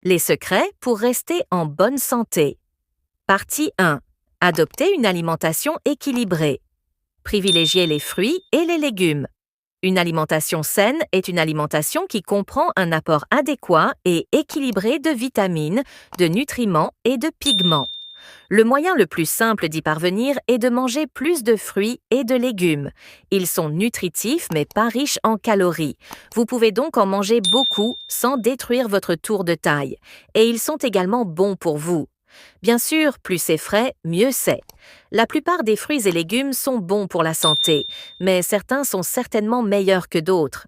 Les secrets pour rester en bonne santé. Partie 1. Adopter une alimentation équilibrée. Privilégier les fruits et les légumes. Une alimentation saine est une alimentation qui comprend un apport adéquat et équilibré de vitamines, de nutriments et de pigments. Le moyen le plus simple d'y parvenir est de manger plus de fruits et de légumes. Ils sont nutritifs mais pas riches en calories. Vous pouvez donc en manger beaucoup sans détruire votre tour de taille. Et ils sont également bons pour vous. Bien sûr, plus c'est frais, mieux c'est. La plupart des fruits et légumes sont bons pour la santé, mais certains sont certainement meilleurs que d'autres.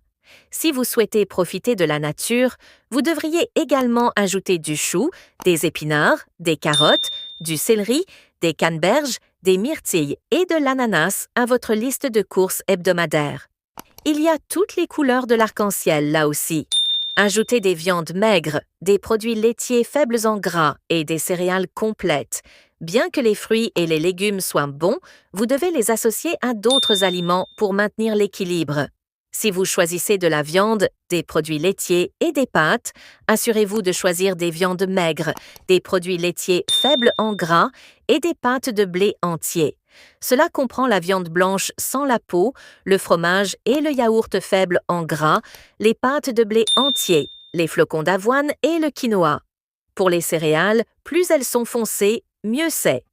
Si vous souhaitez profiter de la nature, vous devriez également ajouter du chou, des épinards, des carottes, du céleri, des canneberges, des myrtilles et de l'ananas à votre liste de courses hebdomadaires. Il y a toutes les couleurs de l'arc-en-ciel là aussi. Ajoutez des viandes maigres, des produits laitiers faibles en gras et des céréales complètes. Bien que les fruits et les légumes soient bons, vous devez les associer à d'autres aliments pour maintenir l'équilibre. Si vous choisissez de la viande, des produits laitiers et des pâtes, assurez-vous de choisir des viandes maigres, des produits laitiers faibles en gras et des pâtes de blé entier. Cela comprend la viande blanche sans la peau, le fromage et le yaourt faible en gras, les pâtes de blé entier, les flocons d'avoine et le quinoa. Pour les céréales, plus elles sont foncées, mieux c'est.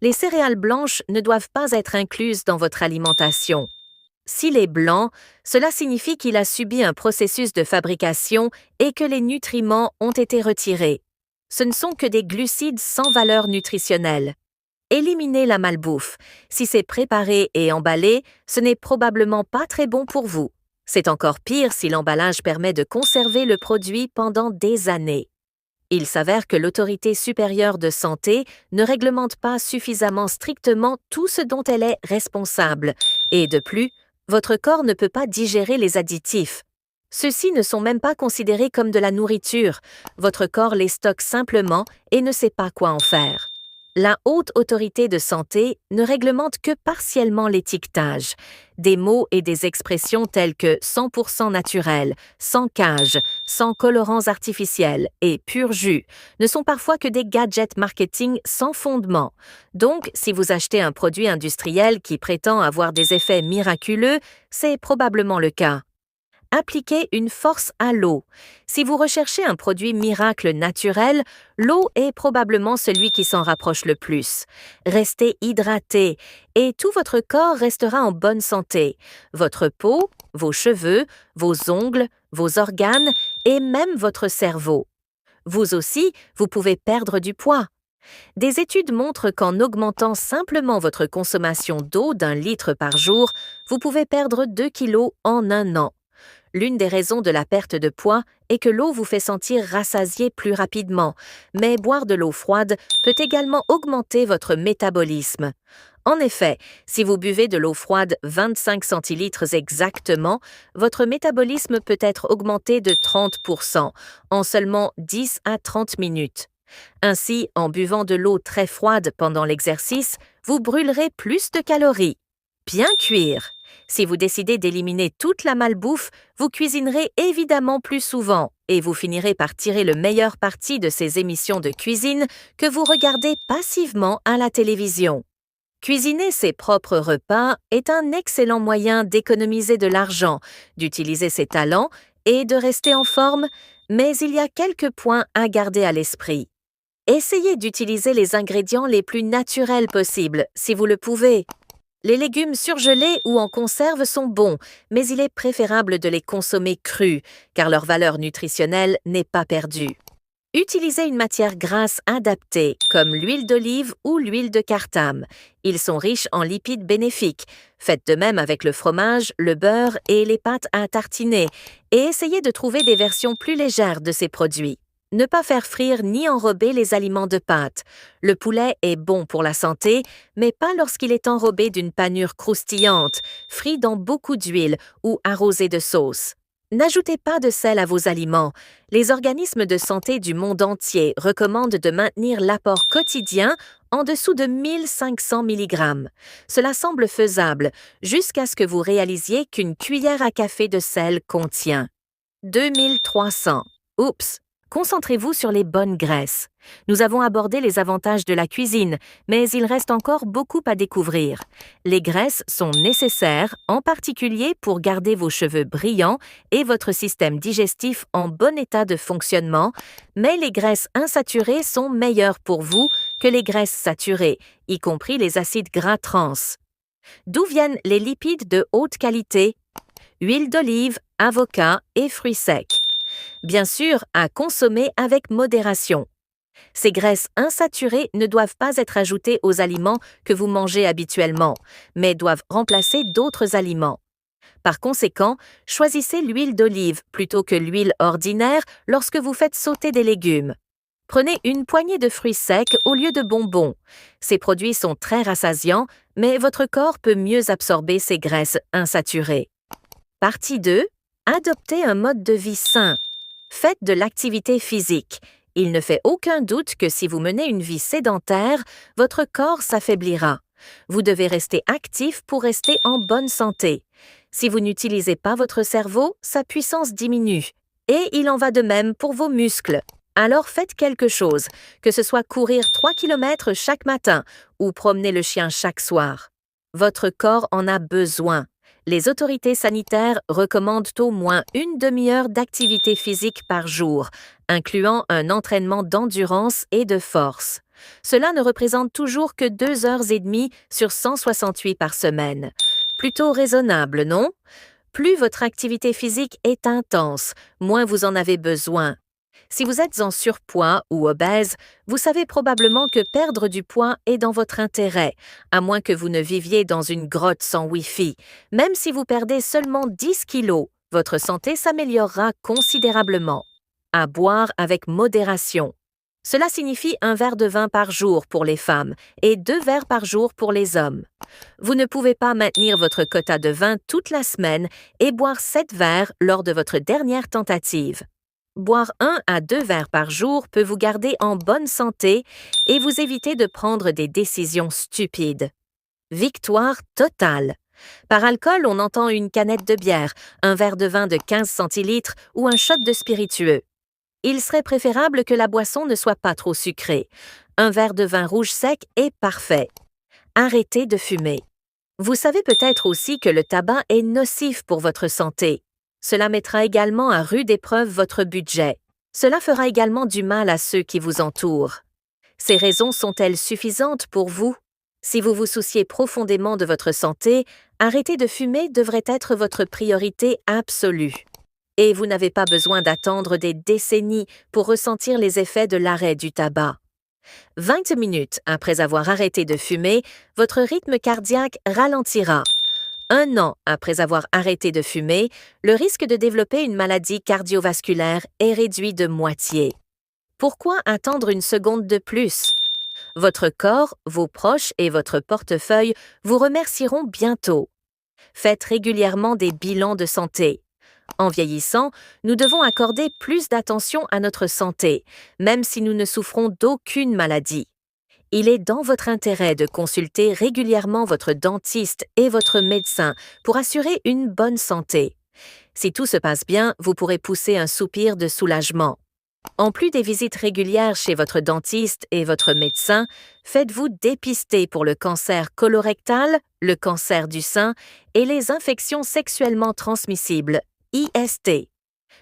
Les céréales blanches ne doivent pas être incluses dans votre alimentation. S'il est blanc, cela signifie qu'il a subi un processus de fabrication et que les nutriments ont été retirés. Ce ne sont que des glucides sans valeur nutritionnelle. Éliminez la malbouffe. Si c'est préparé et emballé, ce n'est probablement pas très bon pour vous. C'est encore pire si l'emballage permet de conserver le produit pendant des années. Il s'avère que l'autorité supérieure de santé ne réglemente pas suffisamment strictement tout ce dont elle est responsable, et de plus, votre corps ne peut pas digérer les additifs. Ceux-ci ne sont même pas considérés comme de la nourriture, votre corps les stocke simplement et ne sait pas quoi en faire. La Haute Autorité de santé ne réglemente que partiellement l'étiquetage. Des mots et des expressions telles que 100% naturel, sans cage, sans colorants artificiels et pur jus ne sont parfois que des gadgets marketing sans fondement. Donc, si vous achetez un produit industriel qui prétend avoir des effets miraculeux, c'est probablement le cas. Appliquez une force à l'eau. Si vous recherchez un produit miracle naturel, l'eau est probablement celui qui s'en rapproche le plus. Restez hydraté et tout votre corps restera en bonne santé. Votre peau, vos cheveux, vos ongles, vos organes et même votre cerveau. Vous aussi, vous pouvez perdre du poids. Des études montrent qu'en augmentant simplement votre consommation d'eau d'1 litre par jour, vous pouvez perdre 2 kilos en 1 an. L'une des raisons de la perte de poids est que l'eau vous fait sentir rassasié plus rapidement, mais boire de l'eau froide peut également augmenter votre métabolisme. En effet, si vous buvez de l'eau froide 25 centilitres exactement, votre métabolisme peut être augmenté de 30% en seulement 10 à 30 minutes. Ainsi, en buvant de l'eau très froide pendant l'exercice, vous brûlerez plus de calories. Bien cuire. Si vous décidez d'éliminer toute la malbouffe, vous cuisinerez évidemment plus souvent et vous finirez par tirer le meilleur parti de ces émissions de cuisine que vous regardez passivement à la télévision. Cuisiner ses propres repas est un excellent moyen d'économiser de l'argent, d'utiliser ses talents et de rester en forme, mais il y a quelques points à garder à l'esprit. Essayez d'utiliser les ingrédients les plus naturels possibles, si vous le pouvez. Les légumes surgelés ou en conserve sont bons, mais il est préférable de les consommer crus, car leur valeur nutritionnelle n'est pas perdue. Utilisez une matière grasse adaptée, comme l'huile d'olive ou l'huile de cartame. Ils sont riches en lipides bénéfiques. Faites de même avec le fromage, le beurre et les pâtes à tartiner, et essayez de trouver des versions plus légères de ces produits. Ne pas faire frire ni enrober les aliments de pâte. Le poulet est bon pour la santé, mais pas lorsqu'il est enrobé d'une panure croustillante, frit dans beaucoup d'huile ou arrosé de sauce. N'ajoutez pas de sel à vos aliments. Les organismes de santé du monde entier recommandent de maintenir l'apport quotidien en dessous de 1500 mg. Cela semble faisable, jusqu'à ce que vous réalisiez qu'une cuillère à café de sel contient 2300. Oups! Concentrez-vous sur les bonnes graisses. Nous avons abordé les avantages de la cuisine, mais il reste encore beaucoup à découvrir. Les graisses sont nécessaires, en particulier pour garder vos cheveux brillants et votre système digestif en bon état de fonctionnement, mais les graisses insaturées sont meilleures pour vous que les graisses saturées, y compris les acides gras trans. D'où viennent les lipides de haute qualité? Huile d'olive, avocat et fruits secs. Bien sûr, à consommer avec modération. Ces graisses insaturées ne doivent pas être ajoutées aux aliments que vous mangez habituellement, mais doivent remplacer d'autres aliments. Par conséquent, choisissez l'huile d'olive plutôt que l'huile ordinaire lorsque vous faites sauter des légumes. Prenez une poignée de fruits secs au lieu de bonbons. Ces produits sont très rassasiants, mais votre corps peut mieux absorber ces graisses insaturées. Partie 2. Adoptez un mode de vie sain. Faites de l'activité physique. Il ne fait aucun doute que si vous menez une vie sédentaire, votre corps s'affaiblira. Vous devez rester actif pour rester en bonne santé. Si vous n'utilisez pas votre cerveau, sa puissance diminue. Et il en va de même pour vos muscles. Alors faites quelque chose, que ce soit courir 3 km chaque matin ou promener le chien chaque soir. Votre corps en a besoin. Les autorités sanitaires recommandent au moins une demi-heure d'activité physique par jour, incluant un entraînement d'endurance et de force. Cela ne représente toujours que 2h30 sur 168 par semaine. Plutôt raisonnable, non? Plus votre activité physique est intense, moins vous en avez besoin. Si vous êtes en surpoids ou obèse, vous savez probablement que perdre du poids est dans votre intérêt, à moins que vous ne viviez dans une grotte sans Wi-Fi. Même si vous perdez seulement 10 kilos, votre santé s'améliorera considérablement. À boire avec modération. Cela signifie un verre de vin par jour pour les femmes et 2 verres par jour pour les hommes. Vous ne pouvez pas maintenir votre quota de vin toute la semaine et boire 7 verres lors de votre dernière tentative. Boire 1 à 2 verres par jour peut vous garder en bonne santé et vous éviter de prendre des décisions stupides. Victoire totale. Par alcool, on entend une canette de bière, un verre de vin de 15 centilitres ou un shot de spiritueux. Il serait préférable que la boisson ne soit pas trop sucrée. Un verre de vin rouge sec est parfait. Arrêtez de fumer. Vous savez peut-être aussi que le tabac est nocif pour votre santé. Cela mettra également à rude épreuve votre budget. Cela fera également du mal à ceux qui vous entourent. Ces raisons sont-elles suffisantes pour vous? Si vous vous souciez profondément de votre santé, arrêter de fumer devrait être votre priorité absolue. Et vous n'avez pas besoin d'attendre des décennies pour ressentir les effets de l'arrêt du tabac. 20 minutes après avoir arrêté de fumer, votre rythme cardiaque ralentira. 1 an après avoir arrêté de fumer, le risque de développer une maladie cardiovasculaire est réduit de moitié. Pourquoi attendre une seconde de plus? Votre corps, vos proches et votre portefeuille vous remercieront bientôt. Faites régulièrement des bilans de santé. En vieillissant, nous devons accorder plus d'attention à notre santé, même si nous ne souffrons d'aucune maladie. Il est dans votre intérêt de consulter régulièrement votre dentiste et votre médecin pour assurer une bonne santé. Si tout se passe bien, vous pourrez pousser un soupir de soulagement. En plus des visites régulières chez votre dentiste et votre médecin, faites-vous dépister pour le cancer colorectal, le cancer du sein et les infections sexuellement transmissibles, IST.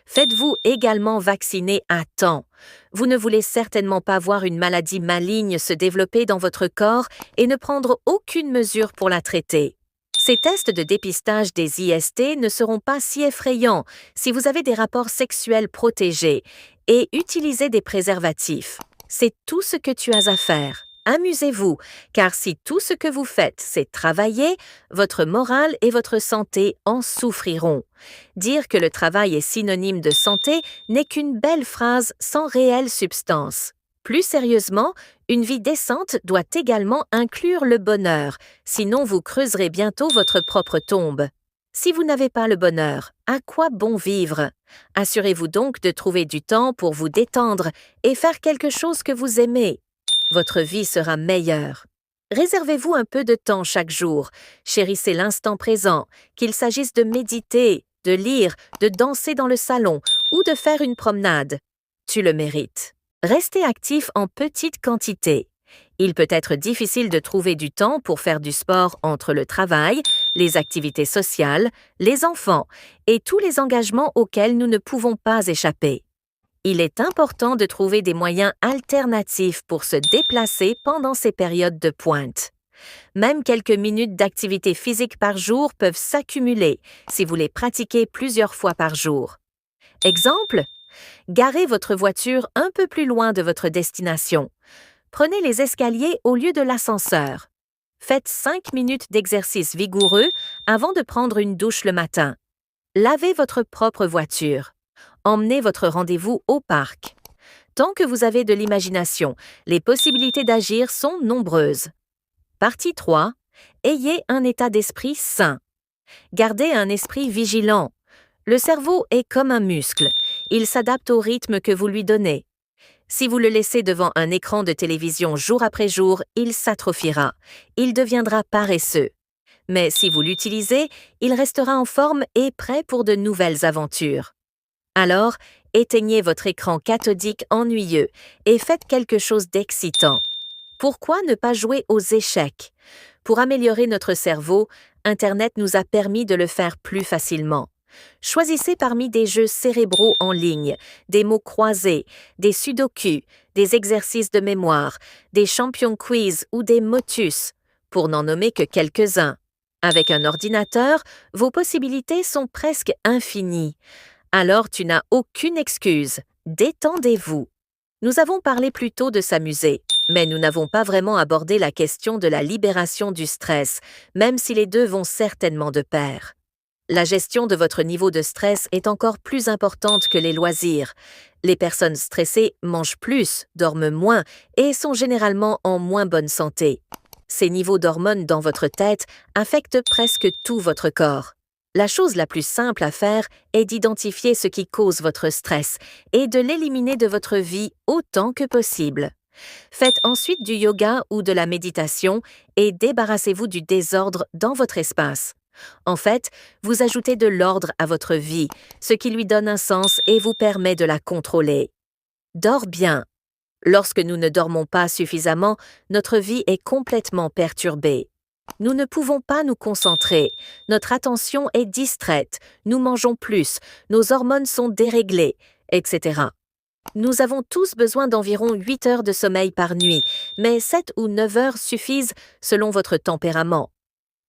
Faites-vous également vacciner à temps. Vous ne voulez certainement pas voir une maladie maligne se développer dans votre corps et ne prendre aucune mesure pour la traiter. Ces tests de dépistage des IST ne seront pas si effrayants si vous avez des rapports sexuels protégés et utilisez des préservatifs. C'est tout ce que tu as à faire. Amusez-vous, car si tout ce que vous faites, c'est travailler, votre morale et votre santé en souffriront. Dire que le travail est synonyme de santé n'est qu'une belle phrase sans réelle substance. Plus sérieusement, une vie décente doit également inclure le bonheur, sinon vous creuserez bientôt votre propre tombe. Si vous n'avez pas le bonheur, à quoi bon vivre? Assurez-vous donc de trouver du temps pour vous détendre et faire quelque chose que vous aimez. Votre vie sera meilleure. Réservez-vous un peu de temps chaque jour. Chérissez l'instant présent, qu'il s'agisse de méditer, de lire, de danser dans le salon ou de faire une promenade. tu le mérites. Restez actif en petite quantité. Il peut être difficile de trouver du temps pour faire du sport entre le travail, les activités sociales, les enfants et tous les engagements auxquels nous ne pouvons pas échapper. Il est important de trouver des moyens alternatifs pour se déplacer pendant ces périodes de pointe. Même quelques minutes d'activité physique par jour peuvent s'accumuler si vous les pratiquez plusieurs fois par jour. Exemple, garez votre voiture un peu plus loin de votre destination. Prenez les escaliers au lieu de l'ascenseur. Faites 5 minutes d'exercice vigoureux avant de prendre une douche le matin. Lavez votre propre voiture. Emmenez votre rendez-vous au parc. Tant que vous avez de l'imagination, les possibilités d'agir sont nombreuses. Partie 3. Ayez un état d'esprit sain. Gardez un esprit vigilant. Le cerveau est comme un muscle. Il s'adapte au rythme que vous lui donnez. Si vous le laissez devant un écran de télévision jour après jour, il s'atrophiera. Il deviendra paresseux. Mais si vous l'utilisez, il restera en forme et prêt pour de nouvelles aventures. Alors, éteignez votre écran cathodique ennuyeux et faites quelque chose d'excitant. Pourquoi ne pas jouer aux échecs? Pour améliorer notre cerveau, Internet nous a permis de le faire plus facilement. Choisissez parmi des jeux cérébraux en ligne, des mots croisés, des sudoku, des exercices de mémoire, des champions quiz ou des motus, pour n'en nommer que quelques-uns. Avec un ordinateur, vos possibilités sont presque infinies. Alors tu n'as aucune excuse. Détendez-vous. Nous avons parlé plus tôt de s'amuser, mais nous n'avons pas vraiment abordé la question de la libération du stress, même si les deux vont certainement de pair. La gestion de votre niveau de stress est encore plus importante que les loisirs. Les personnes stressées mangent plus, dorment moins et sont généralement en moins bonne santé. Ces niveaux d'hormones dans votre tête affectent presque tout votre corps. La chose la plus simple à faire est d'identifier ce qui cause votre stress et de l'éliminer de votre vie autant que possible. Faites ensuite du yoga ou de la méditation et débarrassez-vous du désordre dans votre espace. En fait, vous ajoutez de l'ordre à votre vie, ce qui lui donne un sens et vous permet de la contrôler. Dors bien. Lorsque nous ne dormons pas suffisamment, notre vie est complètement perturbée. Nous ne pouvons pas nous concentrer, notre attention est distraite, nous mangeons plus, nos hormones sont déréglées, etc. Nous avons tous besoin d'environ 8 heures de sommeil par nuit, mais 7 ou 9 heures suffisent selon votre tempérament.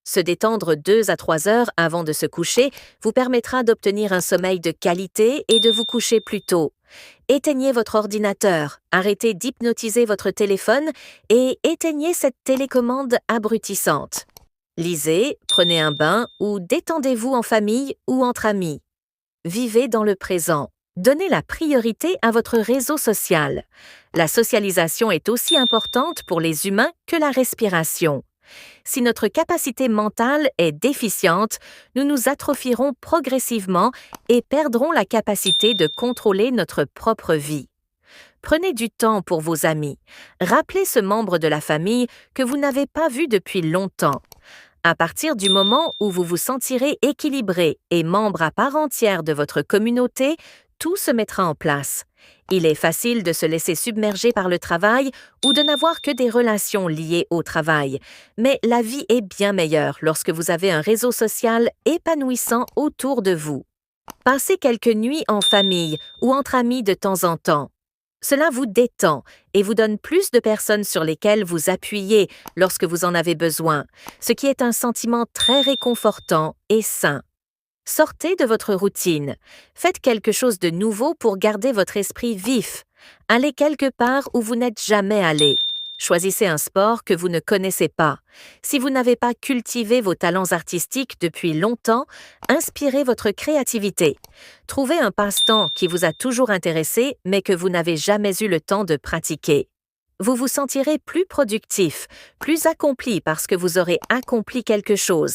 Se détendre 2 à 3 heures avant de se coucher vous permettra d'obtenir un sommeil de qualité et de vous coucher plus tôt. Éteignez votre ordinateur, arrêtez d'hypnotiser votre téléphone et éteignez cette télécommande abrutissante. Lisez, prenez un bain ou détendez-vous en famille ou entre amis. Vivez dans le présent. Donnez la priorité à votre réseau social. La socialisation est aussi importante pour les humains que la respiration. Si notre capacité mentale est déficiente, nous nous atrophierons progressivement et perdrons la capacité de contrôler notre propre vie. Prenez du temps pour vos amis. Rappelez ce membre de la famille que vous n'avez pas vu depuis longtemps. À partir du moment où vous vous sentirez équilibré et membre à part entière de votre communauté, tout se mettra en place. Il est facile de se laisser submerger par le travail ou de n'avoir que des relations liées au travail, mais la vie est bien meilleure lorsque vous avez un réseau social épanouissant autour de vous. Passez quelques nuits en famille ou entre amis de temps en temps. Cela vous détend et vous donne plus de personnes sur lesquelles vous appuyez lorsque vous en avez besoin, ce qui est un sentiment très réconfortant et sain. Sortez de votre routine. Faites quelque chose de nouveau pour garder votre esprit vif. Allez quelque part où vous n'êtes jamais allé. Choisissez un sport que vous ne connaissez pas. Si vous n'avez pas cultivé vos talents artistiques depuis longtemps, inspirez votre créativité. Trouvez un passe-temps qui vous a toujours intéressé mais que vous n'avez jamais eu le temps de pratiquer. Vous vous sentirez plus productif, plus accompli parce que vous aurez accompli quelque chose.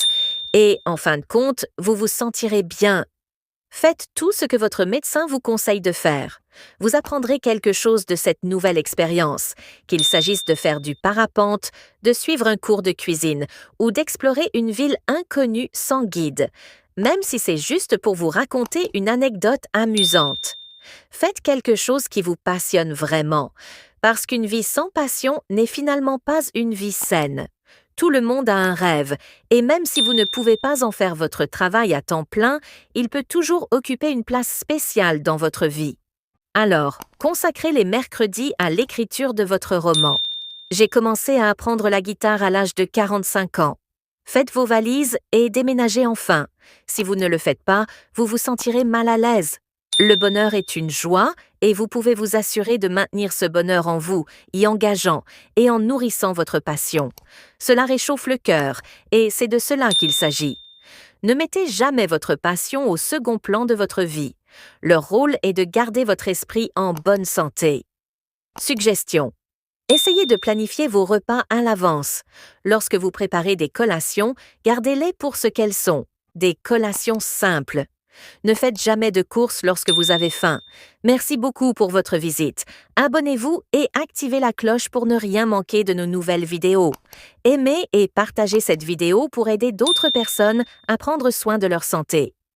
Et, en fin de compte, vous vous sentirez bien. Faites tout ce que votre médecin vous conseille de faire. Vous apprendrez quelque chose de cette nouvelle expérience, qu'il s'agisse de faire du parapente, de suivre un cours de cuisine ou d'explorer une ville inconnue sans guide, même si c'est juste pour vous raconter une anecdote amusante. Faites quelque chose qui vous passionne vraiment, parce qu'une vie sans passion n'est finalement pas une vie saine. Tout le monde a un rêve, et même si vous ne pouvez pas en faire votre travail à temps plein, il peut toujours occuper une place spéciale dans votre vie. Alors, consacrez les mercredis à l'écriture de votre roman. J'ai commencé à apprendre la guitare à l'âge de 45 ans. Faites vos valises et déménagez enfin. Si vous ne le faites pas, vous vous sentirez mal à l'aise. Le bonheur est une joie et vous pouvez vous assurer de maintenir ce bonheur en vous, y engageant et en nourrissant votre passion. Cela réchauffe le cœur et c'est de cela qu'il s'agit. Ne mettez jamais votre passion au second plan de votre vie. Leur rôle est de garder votre esprit en bonne santé. Suggestion. Essayez de planifier vos repas à l'avance. Lorsque vous préparez des collations, gardez-les pour ce qu'elles sont, des collations simples. Ne faites jamais de courses lorsque vous avez faim. Merci beaucoup pour votre visite. Abonnez-vous et activez la cloche pour ne rien manquer de nos nouvelles vidéos. Aimez et partagez cette vidéo pour aider d'autres personnes à prendre soin de leur santé.